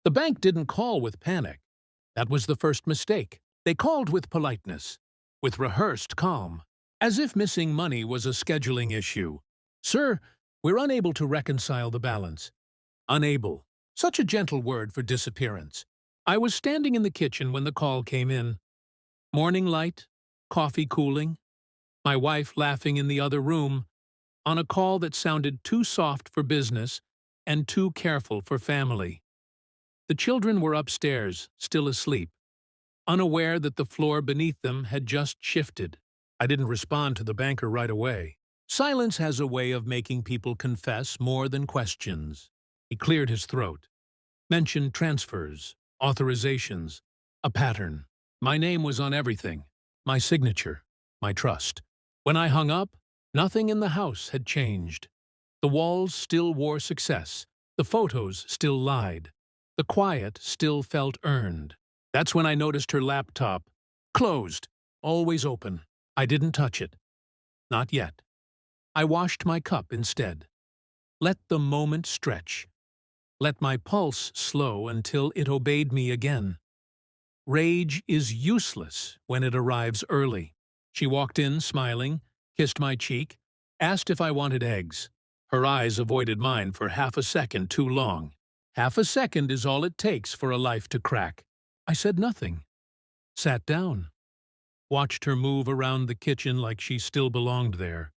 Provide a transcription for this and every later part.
The bank didn't call with panic. That was the first mistake. They called with politeness, with rehearsed calm, as if missing money was a scheduling issue. "Sir, we're unable to reconcile the balance." Unable. Such a gentle word for disappearance. I was standing in the kitchen when the call came in. Morning light, coffee cooling, my wife laughing in the other room, on a call that sounded too soft for business and too careful for family. The children were upstairs, still asleep, unaware that the floor beneath them had just shifted. I didn't respond to the banker right away. Silence has a way of making people confess more than questions. He cleared his throat, mentioned transfers, authorizations, a pattern. My name was on everything, my signature, my trust. When I hung up, nothing in the house had changed. The walls still wore success, the photos still lied, the quiet still felt earned. That's when I noticed her laptop. Closed, always open. I didn't touch it. Not yet. I washed my cup instead. Let the moment stretch. Let my pulse slow until it obeyed me again. Rage is useless when it arrives early. She walked in, smiling, kissed my cheek, asked if I wanted eggs. Her eyes avoided mine for half a second too long. Half a second is all it takes for a life to crack. I said nothing. Sat down. Watched her move around the kitchen like she still belonged there.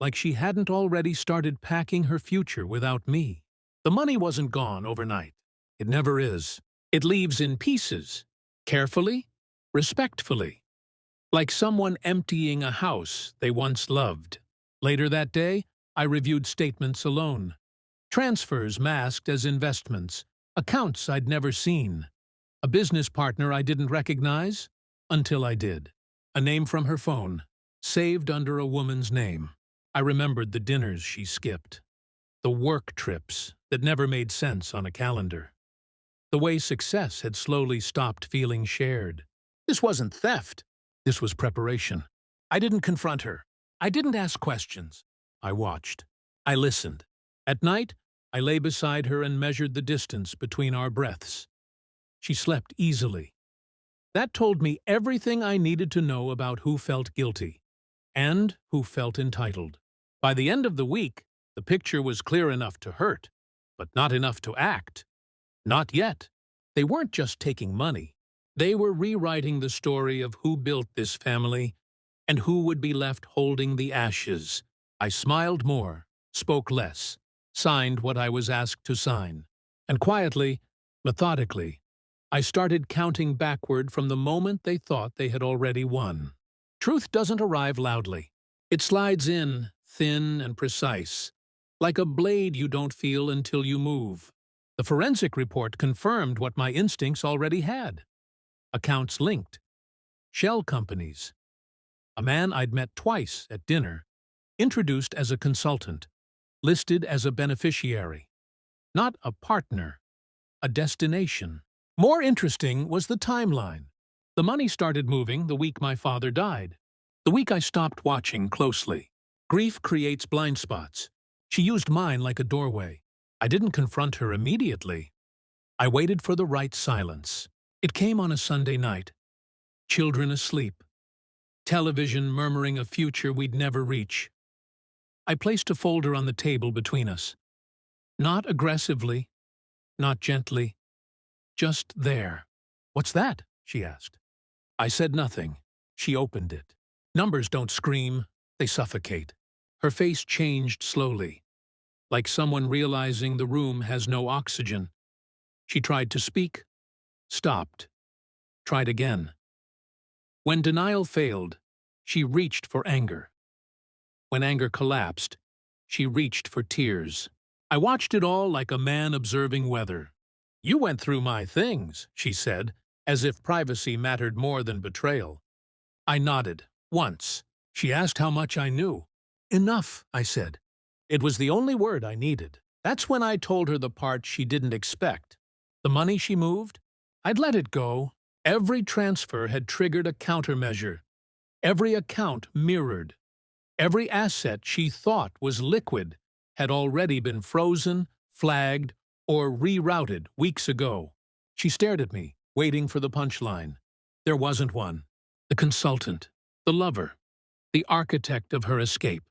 Like she hadn't already started packing her future without me. The money wasn't gone overnight. It never is. It leaves in pieces. Carefully, respectfully. Like someone emptying a house they once loved. Later that day, I reviewed statements alone. Transfers masked as investments. Accounts I'd never seen. A business partner I didn't recognize until I did. A name from her phone, saved under a woman's name. I remembered the dinners she skipped. The work trips that never made sense on a calendar. The way success had slowly stopped feeling shared. This wasn't theft. This was preparation. I didn't confront her. I didn't ask questions. I watched. I listened. At night, I lay beside her and measured the distance between our breaths. She slept easily. That told me everything I needed to know about who felt guilty and who felt entitled. By the end of the week, the picture was clear enough to hurt, but not enough to act. Not yet. They weren't just taking money. They were rewriting the story of who built this family and who would be left holding the ashes. I smiled more, spoke less, signed what I was asked to sign. And quietly, methodically, I started counting backward from the moment they thought they had already won. Truth doesn't arrive loudly. It slides in, thin and precise, like a blade you don't feel until you move. The forensic report confirmed what my instincts already had. Accounts linked. Shell companies. A man I'd met twice at dinner, introduced as a consultant, listed as a beneficiary. Not a partner, a destination. More interesting was the timeline. The money started moving the week my father died. The week I stopped watching closely. Grief creates blind spots. She used mine like a doorway. I didn't confront her immediately. I waited for the right silence. It came on a Sunday night. Children asleep. Television murmuring a future we'd never reach. I placed a folder on the table between us. Not aggressively, not gently, just there. "What's that?" she asked. I said nothing. She opened it. Numbers don't scream, they suffocate. Her face changed slowly, like someone realizing the room has no oxygen. She tried to speak, stopped, tried again. When denial failed, she reached for anger. When anger collapsed, she reached for tears. I watched it all like a man observing weather. "You went through my things," she said, as if privacy mattered more than betrayal. I nodded. Once. She asked how much I knew. "Enough," I said. It was the only word I needed. That's when I told her the part she didn't expect. The money she moved? I'd let it go. Every transfer had triggered a countermeasure. Every account mirrored. Every asset she thought was liquid had already been frozen, flagged, or rerouted weeks ago. She stared at me, waiting for the punchline. There wasn't one. The consultant, the lover, the architect of her escape.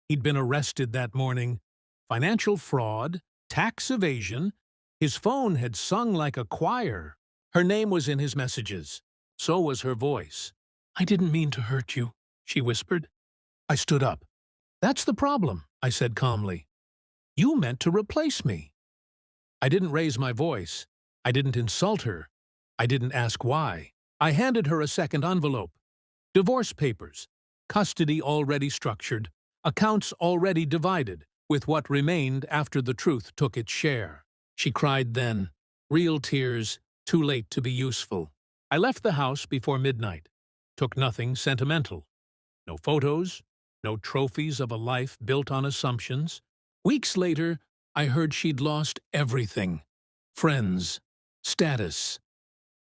He'd been arrested that morning. Financial fraud, tax evasion. His phone had sung like a choir. Her name was in his messages. So was her voice. "I didn't mean to hurt you," she whispered. I stood up. "That's the problem," I said calmly. "You meant to replace me." I didn't raise my voice. I didn't insult her. I didn't ask why. I handed her a second envelope. Divorce papers. Custody already structured. Accounts already divided, with what remained after the truth took its share. She cried then. Real tears, too late to be useful. I left the house before midnight. Took nothing sentimental. No photos, no trophies of a life built on assumptions. Weeks later, I heard she'd lost everything. Friends, status.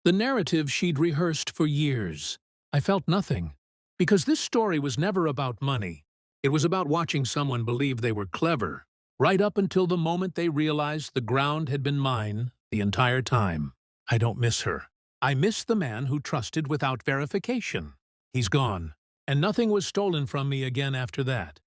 The narrative she'd rehearsed for years. I felt nothing, because this story was never about money. It was about watching someone believe they were clever, right up until the moment they realized the ground had been mine the entire time. I don't miss her. I miss the man who trusted without verification. He's gone, and nothing was stolen from me again after that.